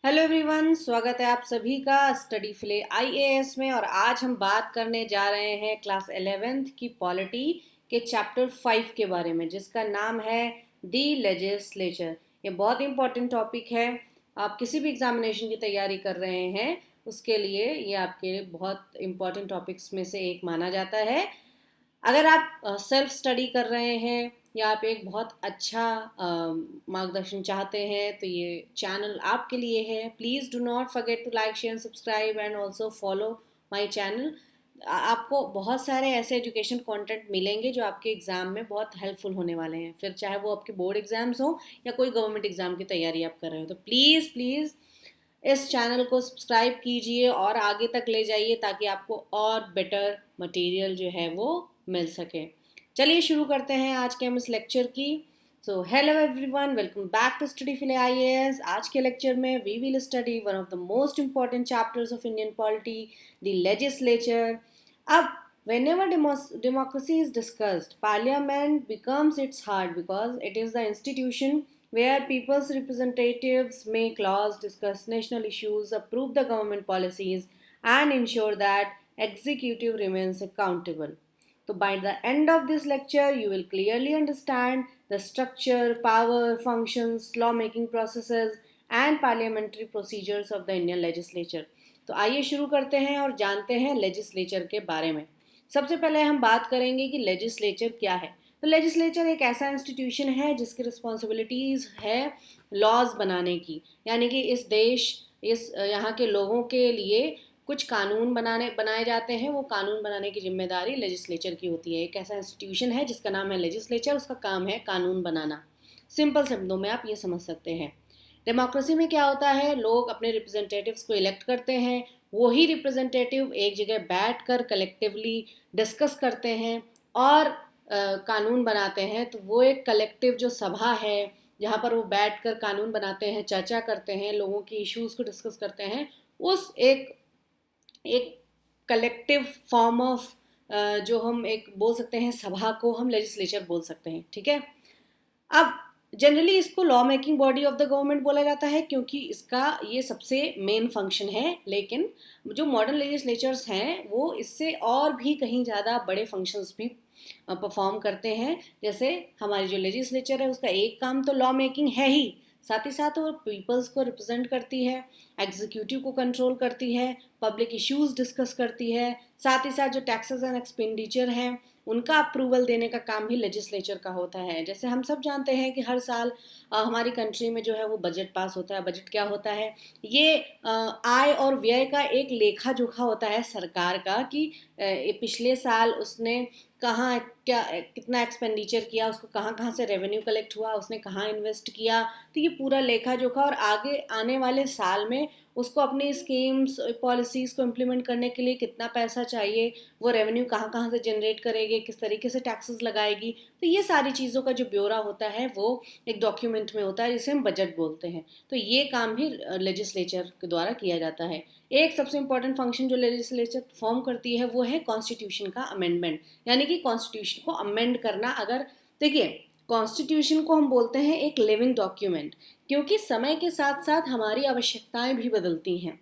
Hello everyone, स्वागत है आप सभी का स्टडी फ्ले आईएएस में। और आज हम बात करने जा रहे हैं क्लास 11th की पॉलिटी के चैप्टर 5 के बारे में, जिसका नाम है दी लेजिस्लेचर। ये बहुत इंपॉर्टेंट टॉपिक है। आप किसी भी एग्जामिनेशन की तैयारी कर रहे हैं उसके लिए ये आपके बहुत इंपॉर्टेंट टॉपिक्स में से एक माना जाता है। अगर आप सेल्फ स्टडी कर रहे हैं या आप एक बहुत अच्छा मार्गदर्शन चाहते हैं तो ये चैनल आपके लिए है। Please do not forget to like share subscribe and also follow my channel. आपको बहुत सारे ऐसे एजुकेशन कंटेंट मिलेंगे जो आपके एग्ज़ाम में बहुत हेल्पफुल होने वाले हैं, फिर चाहे वो आपके बोर्ड एग्ज़ाम्स हो या कोई गवर्नमेंट एग्ज़ाम की तैयारी आप कर रहे हो। तो प्लीज़ प्लीज़ इस चैनल को सब्सक्राइब कीजिए और आगे तक ले जाइए ताकि आपको और बेटर मटेरियल जो है वो मिल सके। चलिए शुरू करते हैं आज के हम इस लेक्चर की। So hello everyone, welcome back to study fly IAS. आज के लेक्चर में we will study one of the most important chapters of Indian polity, the legislature. अब whenever democracy is discussed, parliament becomes its heart because it is the institution where people's representatives make laws, discuss national issues, approve the government policies, and ensure that executive remains accountable. So by the end of this lecture, you will clearly understand the structure, power, functions, lawmaking processes, and parliamentary procedures of the Indian legislature. तो आइए शुरू करते हैं और जानते हैं legislature के बारे में। सबसे पहले हम बात करेंगे कि लेजिस्लेचर क्या है। तो लेजिस्लेचर एक ऐसा इंस्टीट्यूशन है जिसकी रिस्पॉन्सिबिलिटीज़ है लॉज बनाने की, यानी कि इस देश इस यहाँ के लोगों के लिए कुछ कानून बनाए जाते हैं। वो कानून बनाने की जिम्मेदारी लेजिस्लेचर की होती है। एक ऐसा इंस्टीट्यूशन है जिसका नाम है लेजिस्लेचर, उसका काम है कानून बनाना। सिंपल शब्दों में आप ये समझ सकते हैं। डेमोक्रेसी में क्या होता है, लोग अपने रिप्रेजेंटेटिव्स को इलेक्ट करते हैं, वही रिप्रेजेंटेटिव एक जगह बैठ कर कलेक्टिवली डिस्कस करते हैं और कानून बनाते हैं। तो वो एक कलेक्टिव जो सभा है जहाँ पर वो बैठ कर कानून बनाते हैं, चर्चा करते हैं, लोगों की इश्यूज़ को डिस्कस करते हैं, उस एक एक कलेक्टिव फॉर्म ऑफ जो हम एक बोल सकते हैं सभा को हम लेजिस्लेचर बोल सकते हैं। ठीक है। अब जनरली इसको law making body of the government बोला जाता है क्योंकि इसका ये सबसे मेन फंक्शन है। लेकिन जो मॉडर्न लेजिस्लेचर्स हैं वो इससे और भी कहीं ज़्यादा बड़े फंक्शंस भी परफॉर्म करते हैं। जैसे हमारी जो लेजिस्लेचर है उसका एक काम तो लॉ मेकिंग है ही, साथ ही साथ वो पीपल्स को रिप्रेजेंट करती है, एग्जीक्यूटिव को कंट्रोल करती है, पब्लिक इश्यूज डिस्कस करती है, साथ ही साथ जो टैक्सेस एंड एक्सपेंडिचर हैं उनका अप्रूवल देने का काम भी लेजिस्लेचर का होता है। जैसे हम सब जानते हैं कि हर साल हमारी कंट्री में जो है वो बजट पास होता है। बजट क्या होता है, ये आय और व्यय का एक लेखा जोखा होता है सरकार का कि पिछले साल उसने कहाँ क्या कितना एक्सपेंडिचर किया, उसको कहाँ कहाँ से रेवेन्यू कलेक्ट हुआ, उसने कहाँ इन्वेस्ट किया। तो ये पूरा लेखा जोखा, और आगे आने वाले साल में उसको अपनी स्कीम्स पॉलिसीज़ को इम्प्लीमेंट करने के लिए कितना पैसा चाहिए, वो रेवेन्यू कहाँ कहाँ से जनरेट करेगी, किस तरीके से टैक्सेस लगाएगी। तो ये सारी चीज़ों का जो ब्यौरा होता है वो एक डॉक्यूमेंट में होता है जिसे हम बजट बोलते हैं। तो ये काम भी लेजिस्लेचर के द्वारा किया जाता है। एक सबसे इम्पॉर्टेंट फंक्शन जो लेजिस्लेचर परफॉर्म करती है वो है कॉन्स्टिट्यूशन का अमेंडमेंट, यानी कि कॉन्स्टिट्यूशन को अमेंड करना। अगर देखिए, कॉन्स्टिट्यूशन को हम बोलते हैं एक लिविंग डॉक्यूमेंट, क्योंकि समय के साथ साथ हमारी आवश्यकताएं भी बदलती हैं।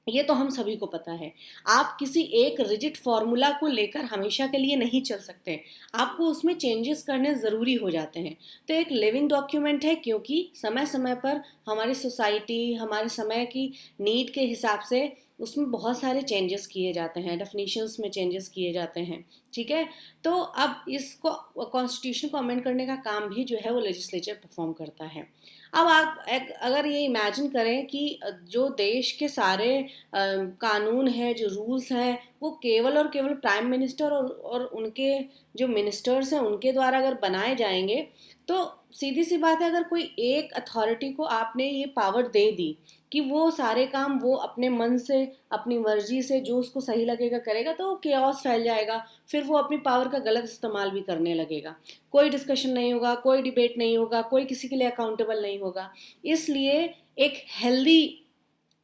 ये तो हम सभी को पता है। आप किसी एक रिजिड फॉर्मूला को लेकर हमेशा के लिए नहीं चल सकते, आपको उसमें चेंजेस करने ज़रूरी हो जाते हैं। तो एक लिविंग डॉक्यूमेंट है क्योंकि समय समय पर हमारी सोसाइटी हमारे समय की नीड के हिसाब से उसमें बहुत सारे चेंजेस किए जाते हैं, डेफिनेशंस में चेंजेस किए जाते हैं। ठीक है। तो अब इसको कॉन्स्टिट्यूशन को अमेंड करने का काम भी जो है वो लेजिस्लेचर परफॉर्म करता है। अब आप अगर ये इमेजिन करें कि जो देश के सारे कानून है, जो रूल्स हैं, वो केवल और केवल प्राइम मिनिस्टर और उनके जो मिनिस्टर्स हैं उनके द्वारा अगर बनाए जाएंगे, तो सीधी सी बात है, अगर कोई एक अथॉरिटी को आपने ये पावर दे दी कि वो सारे काम वो अपने मन से अपनी मर्जी से जो उसको सही लगेगा करेगा, तो केओस फैल जाएगा। फिर वो अपनी पावर का गलत इस्तेमाल भी करने लगेगा। कोई डिस्कशन नहीं होगा, कोई डिबेट नहीं होगा, कोई किसी के लिए अकाउंटेबल नहीं होगा। इसलिए एक हेल्दी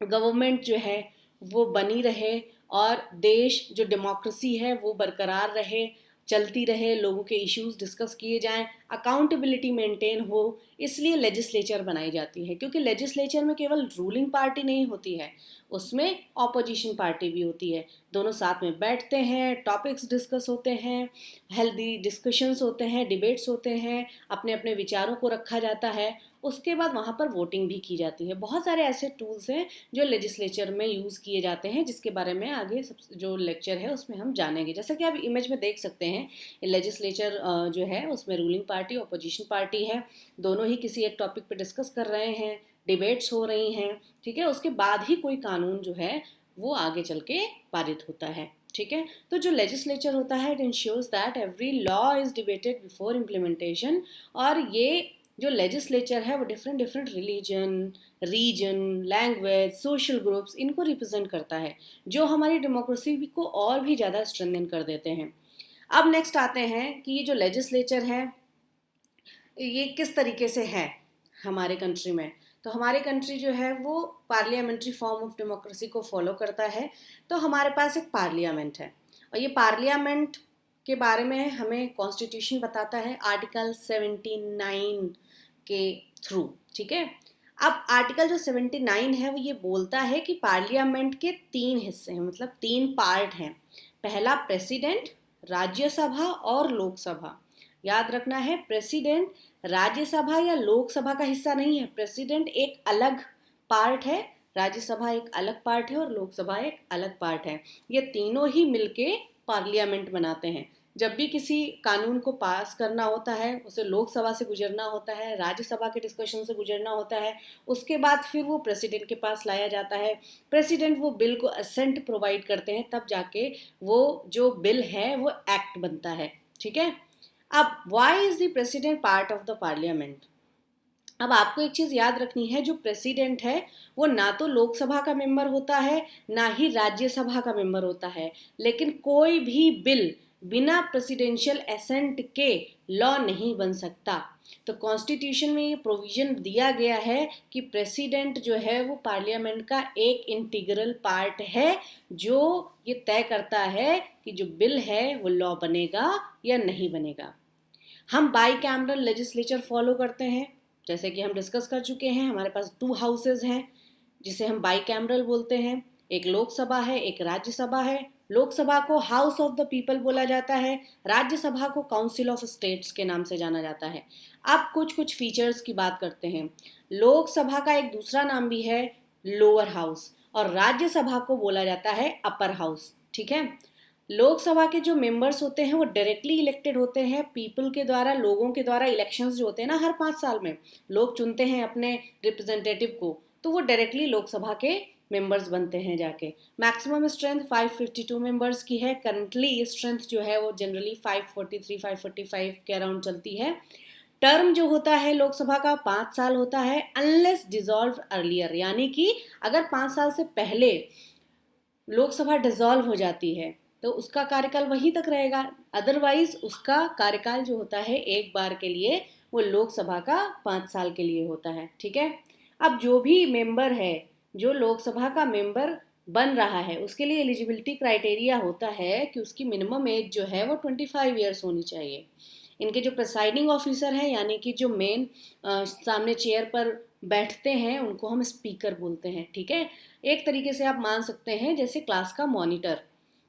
गवर्नमेंट जो है वो बनी रहे और देश जो डेमोक्रेसी है वो बरकरार रहे, चलती रहे, लोगों के इश्यूज डिस्कस किए जाएं, अकाउंटेबिलिटी मेंटेन हो, इसलिए लेजिस्लेचर बनाई जाती है। क्योंकि लेजिस्लेचर में केवल रूलिंग पार्टी नहीं होती है, उसमें ऑपोजिशन पार्टी भी होती है। दोनों साथ में बैठते हैं, टॉपिक्स डिस्कस होते हैं, हेल्दी डिस्कशंस होते हैं, डिबेट्स होते हैं, अपने अपने विचारों को रखा जाता है, उसके बाद वहाँ पर वोटिंग भी की जाती है। बहुत सारे ऐसे टूल्स हैं जो लेजिस्लेचर में यूज़ किए जाते हैं, जिसके बारे में आगे सब जो लेक्चर है उसमें हम जानेंगे। जैसा कि आप इमेज में देख सकते हैं, लेजिस्लेचर जो है उसमें रूलिंग पार्टी, अपोजिशन पार्टी है, दोनों ही किसी एक टॉपिक पे डिस्कस कर रहे हैं, डिबेट्स हो रही हैं, ठीक है। उसके बाद ही कोई कानून जो है वो आगे चल के पारित होता है, ठीक है। तो जो लेजिस्लेचर होता है, it ensures that every law is debated before implementation. और ये जो लेजिस्लेचर है वो different different religion, region, language, social groups, इनको रिप्रेजेंट करता है, जो हमारी डेमोक्रेसी को और भी ज़्यादा स्ट्रेंथन कर देते हैं। अब नेक्स्ट आते हैं कि ये जो लेजिस्लेचर है ये किस तरीके से है हमारे कंट्री में। तो हमारे कंट्री जो है वो पार्लियामेंट्री फॉर्म ऑफ डेमोक्रेसी को फॉलो करता है। तो हमारे पास एक पार्लियामेंट है, और ये पार्लियामेंट के बारे में हमें कॉन्स्टिट्यूशन बताता है आर्टिकल 79 के थ्रू, ठीक है। अब आर्टिकल जो 79 है वो ये बोलता है कि पार्लियामेंट के 3 हिस्से हैं, मतलब 3 पार्ट हैं। पहला प्रेसिडेंट, राज्यसभा और लोकसभा। याद रखना है, प्रेसिडेंट राज्यसभा या लोकसभा का हिस्सा नहीं है। प्रेसिडेंट एक अलग पार्ट है, राज्यसभा एक अलग पार्ट है और लोकसभा एक अलग पार्ट है। ये तीनों ही मिलके पार्लियामेंट बनाते हैं। जब भी किसी कानून को पास करना होता है उसे लोकसभा से गुजरना होता है, राज्यसभा के डिस्कशन से गुजरना होता है, उसके बाद फिर वो प्रेसिडेंट के पास लाया जाता है। प्रेसिडेंट वो बिल को असेंट प्रोवाइड करते हैं, तब जाके वो जो बिल है वो एक्ट बनता है, ठीक है। अब why is the president part of the parliament. अब आपको एक चीज याद रखनी है, जो प्रेसिडेंट है वो ना तो लोकसभा का मेंबर होता है ना ही राज्यसभा का मेंबर होता है, लेकिन कोई भी बिल बिना प्रेसिडेंशियल एसेंट के लॉ नहीं बन सकता। तो कॉन्स्टिट्यूशन में ये प्रोविजन दिया गया है कि प्रेसिडेंट जो है वो पार्लियामेंट का एक इंटीग्रल पार्ट है, जो ये तय करता है कि जो बिल है वो लॉ बनेगा या नहीं बनेगा। हम बाई कैमरल लेजिस्लेचर फॉलो करते हैं, जैसे कि हम डिस्कस कर चुके हैं। हमारे पास 2 हाउसेज हैं जिसे हम बाई कैमरल बोलते हैं, एक लोकसभा है, एक राज्यसभा है। लोकसभा को हाउस ऑफ द पीपल बोला जाता है, राज्यसभा को काउंसिल ऑफ स्टेट्स के नाम से जाना जाता है। अब कुछ कुछ फीचर्स की बात करते हैं। लोकसभा का एक दूसरा नाम भी है लोअर हाउस, और राज्यसभा को बोला जाता है अपर हाउस, ठीक है। लोकसभा के जो मेंबर्स होते हैं वो डायरेक्टली इलेक्टेड होते हैं पीपल के द्वारा, लोगों के द्वारा। इलेक्शंस जो होते हैं ना, हर 5 साल में लोग चुनते हैं अपने रिप्रेजेंटेटिव को, तो वो डायरेक्टली लोकसभा के मेंबर्स बनते हैं जाके। मैक्सिमम स्ट्रेंथ 552 मेंबर्स की है। करंटली स्ट्रेंथ जो है वो जनरली 543 545 के अराउंड चलती है। टर्म जो होता है लोकसभा का 5 साल होता है, अनलेस डिसॉल्व अर्लियर, यानी कि अगर 5 साल से पहले लोकसभा डिसॉल्व हो जाती है तो उसका कार्यकाल वहीं तक रहेगा। अदरवाइज उसका कार्यकाल जो होता है एक बार के लिए, वो लोकसभा का 5 साल के लिए होता है, ठीक है। अब जो भी मेंबर है, जो लोकसभा का मेंबर बन रहा है, उसके लिए एलिजिबिलिटी क्राइटेरिया होता है कि उसकी मिनिमम एज जो है वो 25 ईयर्स होनी चाहिए। इनके जो प्रिसाइडिंग ऑफिसर हैं, यानी कि जो मेन सामने चेयर पर बैठते हैं, उनको हम स्पीकर बोलते हैं, ठीक है। एक तरीके से आप मान सकते हैं जैसे क्लास का मॉनिटर।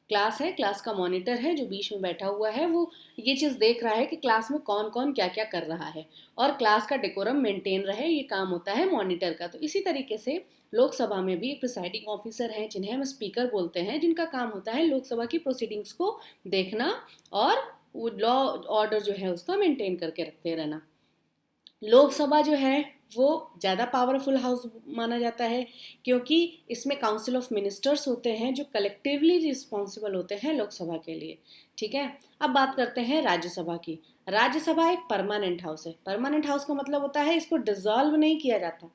क्लास है, क्लास का मॉनिटर है जो बीच में बैठा हुआ है, वो ये चीज़ देख रहा है कि क्लास में कौन कौन क्या क्या कर रहा है और क्लास का डेकोरम मेंटेन रहे, ये काम होता है मॉनिटर का। तो इसी तरीके से लोकसभा में भी एक प्रिसाइडिंग ऑफिसर हैं जिन्हें हम स्पीकर बोलते हैं, जिनका काम होता है लोकसभा की प्रोसीडिंग्स को देखना और लॉ ऑर्डर जो है उसका मेंटेन करके रखते रहना। लोकसभा जो है वो ज़्यादा पावरफुल हाउस माना जाता है, क्योंकि इसमें काउंसिल ऑफ मिनिस्टर्स होते हैं जो कलेक्टिवली रिस्पॉन्सिबल होते हैं लोकसभा के लिए, ठीक है। अब बात करते हैं राज्यसभा की। राज्यसभा एक परमानेंट हाउस है। परमानेंट हाउस का मतलब होता है इसको डिसॉल्व नहीं किया जाता।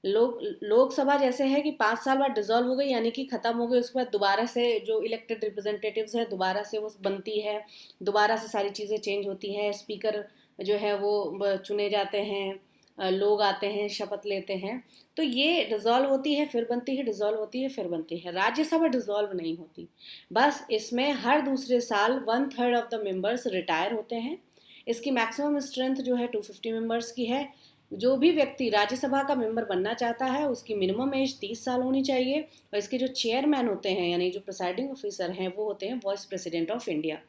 लोकसभा जैसे है कि 5 साल बाद डिसॉल्व हो गई, यानी कि खत्म हो गई, उसके बाद दोबारा से जो इलेक्टेड रिप्रेजेंटेटिव्स है दोबारा से वो बनती है, दोबारा से सारी चीज़ें चेंज होती हैं, स्पीकर जो है वो चुने जाते हैं, लोग आते हैं, शपथ लेते हैं, तो ये डिसॉल्व होती है फिर बनती है, डिसॉल्व होती है फिर बनती है। राज्यसभा डिसॉल्व नहीं होती, बस इसमें हर दूसरे साल 1/3 ऑफ द मेंबर्स रिटायर होते हैं। इसकी मैक्सिमम स्ट्रेंथ जो है 250 मेंबर्स की है। जो भी व्यक्ति राज्यसभा का मेंबर बनना चाहता है उसकी मिनिमम एज 30 साल होनी चाहिए। और इसके जो चेयरमैन होते हैं यानी जो प्रिसाइडिंग ऑफिसर हैं वो होते हैं vice president of India.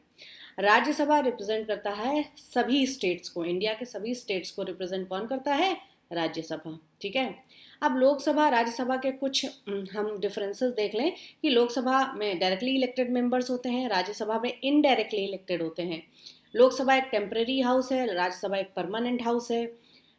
Rajya Sabha represent करता है सभी स्टेट्स को, इंडिया के सभी स्टेट्स को रिप्रेजेंट कौन करता है? राज्यसभा। ठीक है। अब लोकसभा राज्यसभा के कुछ हम डिफरेंसेस देख लें कि लोकसभा में डायरेक्टली इलेक्टेड मेंबर्स होते हैं, राज्यसभा में इनडायरेक्टली इलेक्टेड होते हैं। लोकसभा एक टेम्परेरी हाउस है, राज्यसभा एक परमानेंट हाउस है।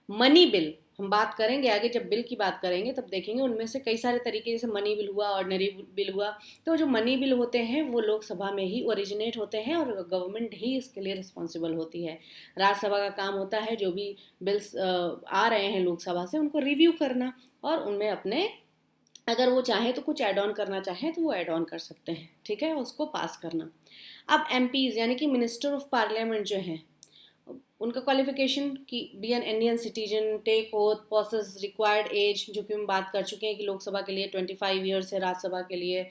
मनी बिल हम बात करेंगे आगे, जब बिल की बात करेंगे तब देखेंगे उनमें से कई सारे तरीके, जैसे मनी बिल हुआ, ऑर्डिनरी बिल हुआ। तो जो मनी बिल होते हैं वो लोकसभा में ही ओरिजिनेट होते हैं और गवर्नमेंट ही इसके लिए रिस्पॉन्सिबल होती है। राज्यसभा का काम होता है जो भी बिल्स आ रहे हैं लोकसभा से उनको रिव्यू करना और उनमें अपने, अगर वो चाहे तो कुछ ऐड ऑन करना चाहें तो वो ऐड ऑन कर सकते हैं। ठीक है, उसको पास करना। अब एमपीज यानी कि मिनिस्टर ऑफ पार्लियामेंट जो हैं उनका क्वालिफिकेशन कि be an Indian citizen, take oath, possess required age, जो कि हम बात कर चुके हैं कि लोकसभा के लिए 25 ईयर्स है, राज्यसभा के लिए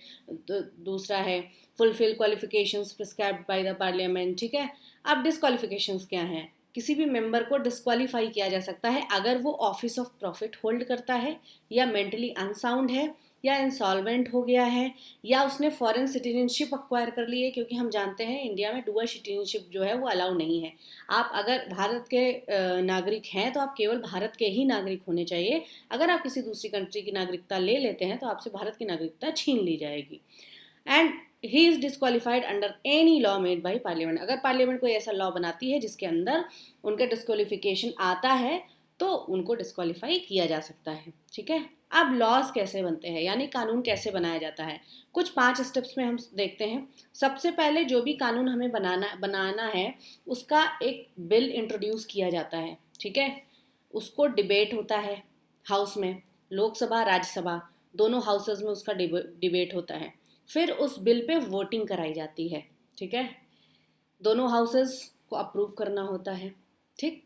दूसरा है। Fulfil qualifications prescribed by the parliament. ठीक है। अब डिसक्वालिफिकेशंस क्या हैं? किसी भी मेंबर को डिसक्वालीफाई किया जा सकता है अगर वो ऑफिस ऑफ प्रॉफिट होल्ड करता है, या मेंटली अनसाउंड है, या इंसॉल्वेंट हो गया है, या उसने फॉरेन सिटीजनशिप अक्वायर कर ली है, क्योंकि हम जानते हैं इंडिया में डुअल सिटीजनशिप जो है वो अलाउ नहीं है। आप अगर भारत के नागरिक हैं तो आप केवल भारत के ही नागरिक होने चाहिए। अगर आप किसी दूसरी कंट्री की नागरिकता ले लेते हैं तो आपसे भारत की नागरिकता छीन ली जाएगी। And he is disqualified under any law made by parliament. अगर पार्लियामेंट कोई ऐसा लॉ बनाती है जिसके अंदर उनका डिस्क्वालिफिकेशन आता है तो उनको डिस्क्वालीफाई किया जा सकता है। ठीक है। अब लॉज कैसे बनते हैं, यानी कानून कैसे बनाया जाता है, कुछ 5 स्टेप्स में हम देखते हैं। सबसे पहले जो भी कानून हमें बनाना है उसका एक बिल इंट्रोड्यूस किया जाता है। ठीक है। उसको डिबेट होता है हाउस में, लोकसभा राज्यसभा दोनों हाउसेज में उसका डिबेट होता है। फिर उस बिल पे वोटिंग कराई जाती है। ठीक है। दोनों हाउसेज को अप्रूव करना होता है। ठीक।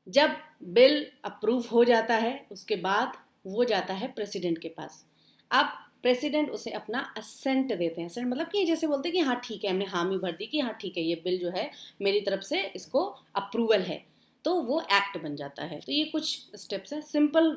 जब बिल अप्रूव हो जाता है उसके बाद वो जाता है प्रेसिडेंट के पास। अब प्रेसिडेंट उसे अपना असेंट देते हैं। असेंट मतलब कि जैसे बोलते हैं कि हाँ ठीक है, हमने हामी भर दी कि हाँ ठीक है ये बिल जो है मेरी तरफ से इसको अप्रूवल है, तो वो एक्ट बन जाता है। तो ये कुछ स्टेप्स हैं, सिंपल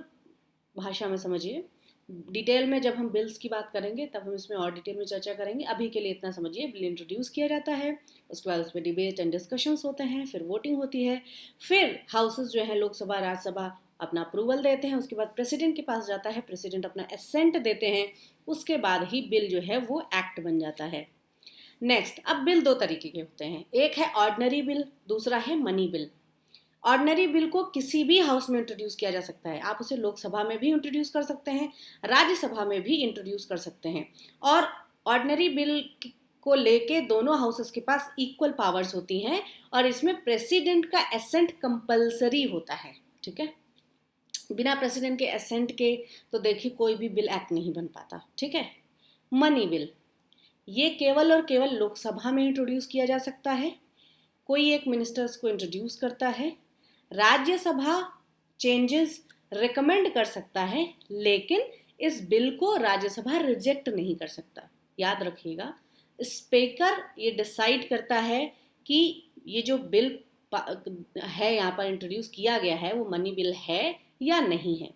भाषा में समझिए। डिटेल में जब हम बिल्स की बात करेंगे तब हम इसमें और डिटेल में चर्चा करेंगे। अभी के लिए इतना समझिए, बिल इंट्रोड्यूस किया जाता है, उसके बाद उसमें डिबेट एंड डिस्कशंस होते हैं, फिर वोटिंग होती है, फिर हाउसेस जो है लोकसभा राज्यसभा अपना अप्रूवल देते हैं, उसके बाद प्रेसिडेंट के पास जाता है, प्रेसिडेंट अपना एसेंट देते हैं, उसके बाद ही बिल जो है वो एक्ट बन जाता है। नेक्स्ट, अब बिल दो तरीके के होते हैं, एक है ऑर्डिनरी बिल, दूसरा है मनी बिल। ऑर्डिनरी बिल को किसी भी हाउस में इंट्रोड्यूस किया जा सकता है, आप उसे लोकसभा में भी इंट्रोड्यूस कर सकते हैं, राज्यसभा में भी इंट्रोड्यूस कर सकते हैं। और ऑर्डिनरी बिल को लेके दोनों हाउसेस के पास इक्वल पावर्स होती हैं और इसमें प्रेसिडेंट का एसेंट कंपलसरी होता है। ठीक है। बिना प्रेसिडेंट के एसेंट के तो देखिए कोई भी बिल एक्ट नहीं बन पाता। ठीक है। मनी बिल, ये केवल और केवल लोकसभा में इंट्रोड्यूस किया जा सकता है। कोई एक मिनिस्टर्स को इंट्रोड्यूस करता है, राज्यसभा चेंजेस रिकमेंड कर सकता है, लेकिन इस बिल को राज्यसभा रिजेक्ट नहीं कर सकता। याद रखिएगा, स्पीकर ये डिसाइड करता है कि ये जो बिल है यहाँ पर इंट्रोड्यूस किया गया है वो मनी बिल है या नहीं है।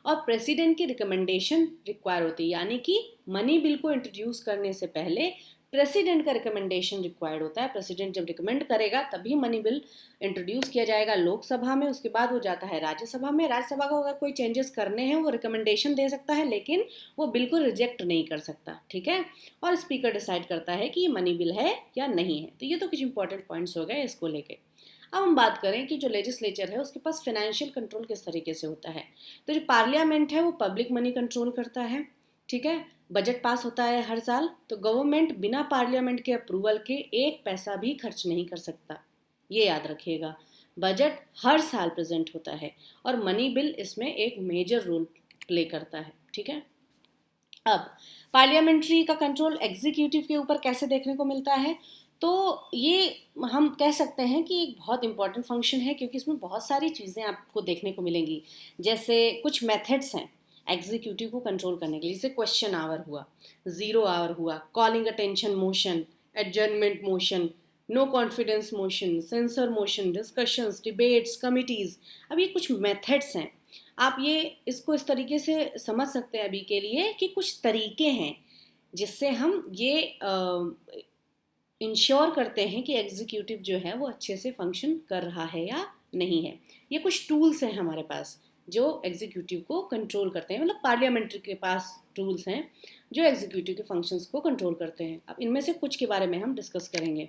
और प्रेसिडेंट की रिकमेंडेशन रिक्वायर होती है, यानी कि मनी बिल को इंट्रोड्यूस करने से पहले प्रेसिडेंट का रिकमेंडेशन रिक्वायर्ड होता है। प्रेसिडेंट जब रिकमेंड करेगा तभी मनी बिल इंट्रोड्यूस किया जाएगा लोकसभा में, उसके बाद वो जाता है राज्यसभा में। राज्यसभा को अगर कोई चेंजेस करने हैं वो रिकमेंडेशन दे सकता है, लेकिन वो बिल को रिजेक्ट नहीं कर सकता। ठीक है। और स्पीकर डिसाइड करता है कि ये मनी बिल है या नहीं है। तो ये तो कुछ इंपॉर्टेंट पॉइंट्स हो गए इसको लेके। अब हम बात करें कि जो लेजिस्लेचर है उसके पास फाइनेंशियल कंट्रोल किस तरीके से होता है। तो जो पार्लियामेंट है वो पब्लिक मनी कंट्रोल करता है। ठीक है। बजट पास होता है हर साल, तो गवर्नमेंट बिना पार्लियामेंट के अप्रूवल के एक पैसा भी खर्च नहीं कर सकता। ये याद रखिएगा, बजट हर साल प्रेजेंट होता है और मनी बिल इसमें एक मेजर रोल प्ले करता है। ठीक है। अब पार्लियामेंट्री का कंट्रोल एग्जीक्यूटिव के ऊपर कैसे देखने को मिलता है, तो ये हम कह सकते हैं कि एक बहुत इंपॉर्टेंट फंक्शन है, क्योंकि इसमें बहुत सारी चीज़ें आपको देखने को मिलेंगी। जैसे कुछ मेथड्स हैं एग्जीक्यूटिव को कंट्रोल करने के लिए, जैसे क्वेश्चन आवर हुआ, ज़ीरो आवर हुआ, calling attention motion, adjournment motion, no confidence motion, censure motion, discussions, debates, committees. अब ये कुछ मेथड्स हैं। आप ये इसको इस तरीके से समझ सकते हैं अभी के लिए कि कुछ तरीके हैं जिससे हम ये इंश्योर करते हैं कि एग्जीक्यूटिव जो है वो अच्छे से फंक्शन कर रहा है या नहीं है। ये कुछ टूल्स हैं हमारे पास जो एग्जीक्यूटिव को कंट्रोल करते हैं, मतलब पार्लियामेंट्री के पास टूल्स हैं जो एग्जीक्यूटिव के फंक्शंस को कंट्रोल करते हैं। अब इनमें से कुछ के बारे में हम डिस्कस करेंगे।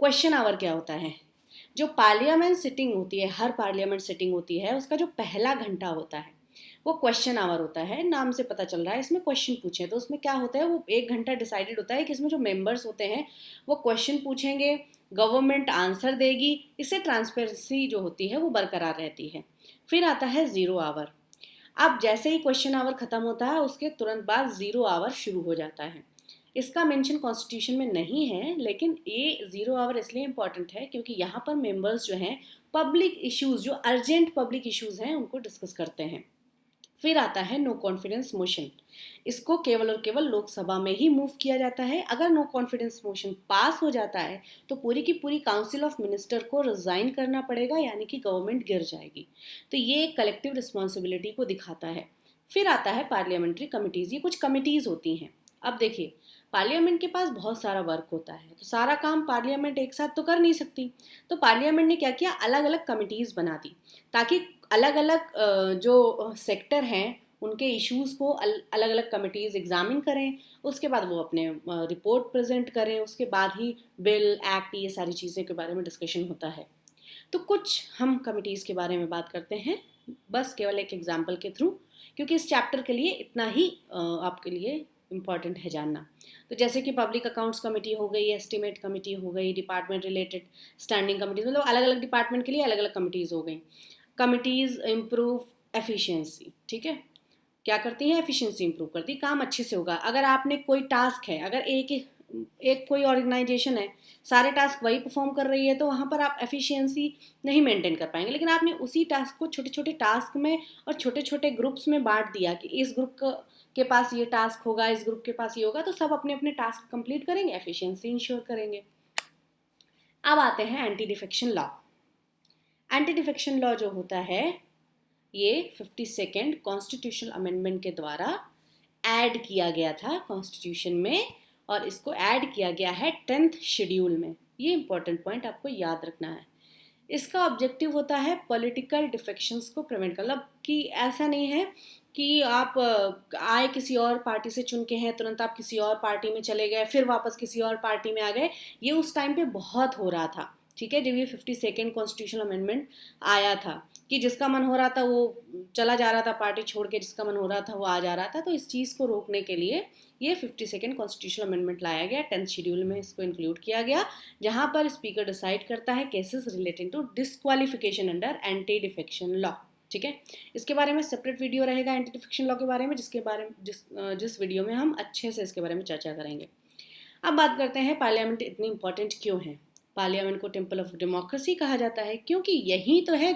क्वेश्चन आवर क्या होता है? जो पार्लियामेंट सिटिंग होती है, हर पार्लियामेंट सिटिंग होती है, उसका जो पहला घंटा होता है वो क्वेश्चन आवर होता है। नाम से पता चल रहा है इसमें क्वेश्चन पूछे, तो उसमें क्या होता है, वो एक घंटा डिसाइडेड होता है कि इसमें जो मेंबर्स होते हैं वो क्वेश्चन पूछेंगे, गवर्नमेंट आंसर देगी। इससे ट्रांसपेरेंसी जो होती है वो बरकरार रहती है। फिर आता है ज़ीरो आवर। अब जैसे ही क्वेश्चन आवर खत्म होता है उसके तुरंत बाद ज़ीरो आवर शुरू हो जाता है। इसका मेंशन कॉन्स्टिट्यूशन में नहीं है, लेकिन ये ज़ीरो आवर इसलिए इम्पॉर्टेंट है क्योंकि यहाँ पर मेंबर्स जो हैं पब्लिक इश्यूज, जो अर्जेंट पब्लिक इश्यूज हैं उनको डिस्कस करते हैं। फिर आता है नो कॉन्फिडेंस मोशन। इसको केवल और केवल लोकसभा में ही मूव किया जाता है। अगर नो कॉन्फिडेंस मोशन पास हो जाता है तो पूरी की पूरी काउंसिल ऑफ मिनिस्टर को रिजाइन करना पड़ेगा, यानी कि गवर्नमेंट गिर जाएगी। तो ये कलेक्टिव रिस्पॉन्सिबिलिटी को दिखाता है। फिर आता है पार्लियामेंट्री कमिटीज़। ये कुछ कमिटीज़ होती हैं। अब देखिए, पार्लियामेंट के पास बहुत सारा वर्क होता है, तो सारा काम पार्लियामेंट एक साथ तो कर नहीं सकती। तो पार्लियामेंट ने क्या किया, अलग अलग कमिटीज़ बना दी ताकि अलग अलग जो सेक्टर हैं उनके इश्यूज़ को अलग अलग कमिटीज़ एग्जामिन करें। उसके बाद वो अपने रिपोर्ट प्रेजेंट करें। उसके बाद ही बिल, एक्ट, ये सारी चीज़ें के बारे में डिस्कशन होता है। तो कुछ हम कमिटीज़ के बारे में बात करते हैं, बस केवल एक एग्जाम्पल के थ्रू, क्योंकि इस चैप्टर के लिए इतना ही आपके लिए इम्पॉर्टेंट है जानना। तो जैसे कि पब्लिक अकाउंट्स कमेटी हो गई, एस्टिमेट कमेटी हो गई, डिपार्टमेंट रिलेटेड स्टैंडिंग कमिटीज, मतलब अलग अलग डिपार्टमेंट के लिए अलग अलग कमिटीज़ हो गई। कमिटीज़ इम्प्रूव एफिशिएंसी, ठीक है, क्या करती है, एफिशिएंसी इंप्रूव करती है, काम अच्छे से होगा। अगर आपने कोई टास्क है, अगर एक कोई ऑर्गेनाइजेशन है, सारे टास्क वही परफॉर्म कर रही है, तो वहाँ पर आप एफिशिएंसी नहीं मेंटेन कर पाएंगे। लेकिन आपने उसी टास्क को छोटे छोटे टास्क में और छोटे छोटे ग्रुप्स में बांट दिया कि इस ग्रुप के पास ये टास्क होगा, इस ग्रुप के पास ये होगा, तो सब अपने अपने टास्क कंप्लीट करेंगे, एफिशिएंसी इंश्योर करेंगे। अब आते हैं anti defection law. Anti defection law जो होता है ये 52nd कॉन्स्टिट्यूशनल अमेंडमेंट के द्वारा ऐड किया गया था कॉन्स्टिट्यूशन में, और इसको ऐड किया गया है 10th शेड्यूल में। ये इंपॉर्टेंट पॉइंट आपको याद रखना है। इसका ऑब्जेक्टिव होता है पॉलिटिकल डिफेक्शंस को प्रिवेंट करना। मतलब कि ऐसा नहीं है कि आप आए किसी और पार्टी से चुन के हैं, तुरंत आप किसी और पार्टी में चले गए, फिर वापस किसी और पार्टी में आ गए। ये उस टाइम पे बहुत हो रहा था, ठीक है, जब ये 52nd कॉन्स्टिट्यूशनल अमेंडमेंट आया था, कि जिसका मन हो रहा था वो चला जा रहा था पार्टी छोड़ के, जिसका मन हो रहा था वो आ जा रहा था। तो इस चीज़ को रोकने के लिए ये 52nd कॉन्स्टिट्यूशनल अमेंडमेंट लाया गया, 10th शेड्यूल में इसको इंक्लूड किया गया, जहां पर स्पीकर डिसाइड करता है cases relating to disqualification under anti defection law. ठीक है, इसके बारे में सेपरेट वीडियो रहेगा एंटी डिफेक्शन लॉ के बारे में, जिस वीडियो में हम अच्छे से इसके बारे में चर्चा करेंगे। अब बात करते हैं पार्लियामेंट इतनी इंपॉर्टेंट क्यों है। पार्लियामेंट को टेम्पल ऑफ डेमोक्रेसी कहा जाता है क्योंकि यही तो है,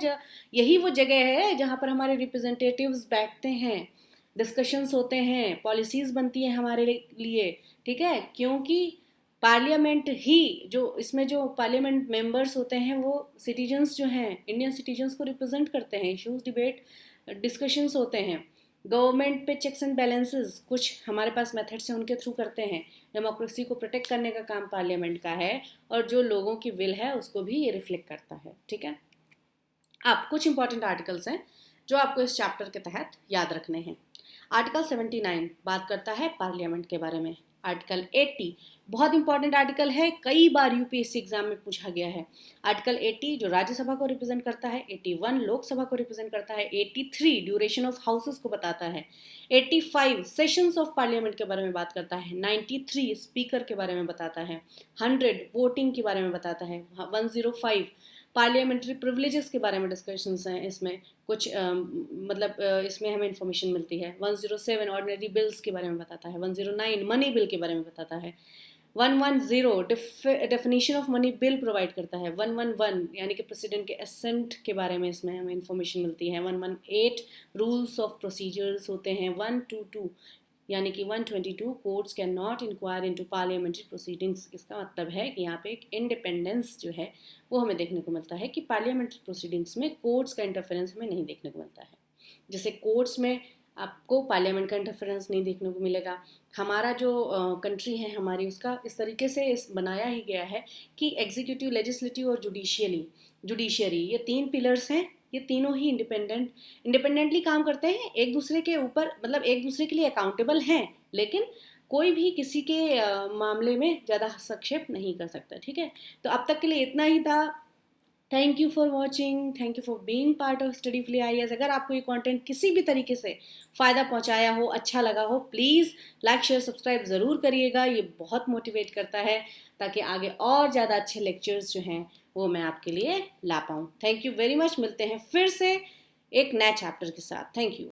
यही वो जगह है जहाँ पर हमारे रिप्रेजेंटेटिव्स बैठते हैं, डिस्कशंस होते हैं, पॉलिसीज बनती हैं हमारे लिए। ठीक है, क्योंकि पार्लियामेंट ही जो इसमें जो पार्लियामेंट मेंबर्स होते हैं वो सिटीजन्स जो हैं, इंडियन सिटीजन्स को रिप्रेजेंट करते हैं। इश्यूज, डिबेट, डिस्कशंस होते हैं। गवर्नमेंट पे चेक्स एंड बैलेंसेस कुछ हमारे पास मेथड्स हैं, उनके थ्रू करते हैं। डेमोक्रेसी को प्रोटेक्ट करने का काम पार्लियामेंट का है, और जो लोगों की विल है उसको भी ये रिफ्लेक्ट करता है। ठीक है, अब कुछ इंपॉर्टेंट आर्टिकल्स हैं जो आपको इस चैप्टर के तहत याद रखने हैं। आर्टिकल 79 बात करता है पार्लियामेंट के बारे में। आर्टिकल 80 बहुत इंपॉर्टेंट आर्टिकल है, कई बार यूपीएससी एग्जाम में पूछा गया है। आर्टिकल 80 जो राज्यसभा को रिप्रेजेंट करता है, 81 लोकसभा को रिप्रेजेंट करता है, 83 ड्यूरेशन ऑफ हाउसेस को बताता है, 85 सेशंस ऑफ पार्लियामेंट के बारे में बात करता है, 93 स्पीकर के बारे में बताता है, 100 वोटिंग के बारे में बताता है, 105 पार्लियामेंट्री प्रिविलेजेस के बारे में डिस्कशंस हैं। इसमें कुछ इसमें हमें इंफॉर्मेशन मिलती है। 107 ऑर्डिनरी बिल्स के बारे में बताता है, 109 मनी बिल के बारे में बताता है, 110 definition of money bill provide करता है। 111 यानी कि प्रेसिडेंट के असेंट के बारे में इसमें हमें इंफॉर्मेशन मिलती है। 118 रूल्स ऑफ प्रोसीजर्स होते हैं। 122 यानी कि 122 courts can not inquire into parliamentary proceedings. इसका मतलब है कि यहाँ पे एक इंडिपेंडेंस जो है वो हमें देखने को मिलता है कि पार्लियामेंट्री प्रोसीडिंग्स में कोर्ट्स का इंटरफेरेंस हमें नहीं देखने को मिलता है। जैसे कोर्ट्स में आपको पार्लियामेंट का इंटरफेरेंस नहीं देखने को मिलेगा। हमारा जो कंट्री है हमारी, उसका इस तरीके से बनाया ही गया है कि एग्जीक्यूटिव, लेजिस्लेटिव और जुडिशियरी ये 3 पिलर्स हैं। ये तीनों ही इंडिपेंडेंटली काम करते हैं, एक दूसरे के ऊपर, मतलब एक दूसरे के लिए अकाउंटेबल हैं, लेकिन कोई भी किसी के मामले में ज़्यादा हस्तक्षेप नहीं कर सकता। ठीक है, तो अब तक के लिए इतना ही था। Thank you for watching, thank you for being part of study fly IAS. अगर आपको ये कंटेंट किसी भी तरीके से फ़ायदा पहुंचाया हो, अच्छा लगा हो, प्लीज़ लाइक शेयर सब्सक्राइब ज़रूर करिएगा। ये बहुत मोटिवेट करता है ताकि आगे और ज़्यादा अच्छे लेक्चर्स जो हैं वो मैं आपके लिए ला पाऊँ। Thank you very much. मिलते हैं फिर से एक नए चैप्टर के साथ। Thank you.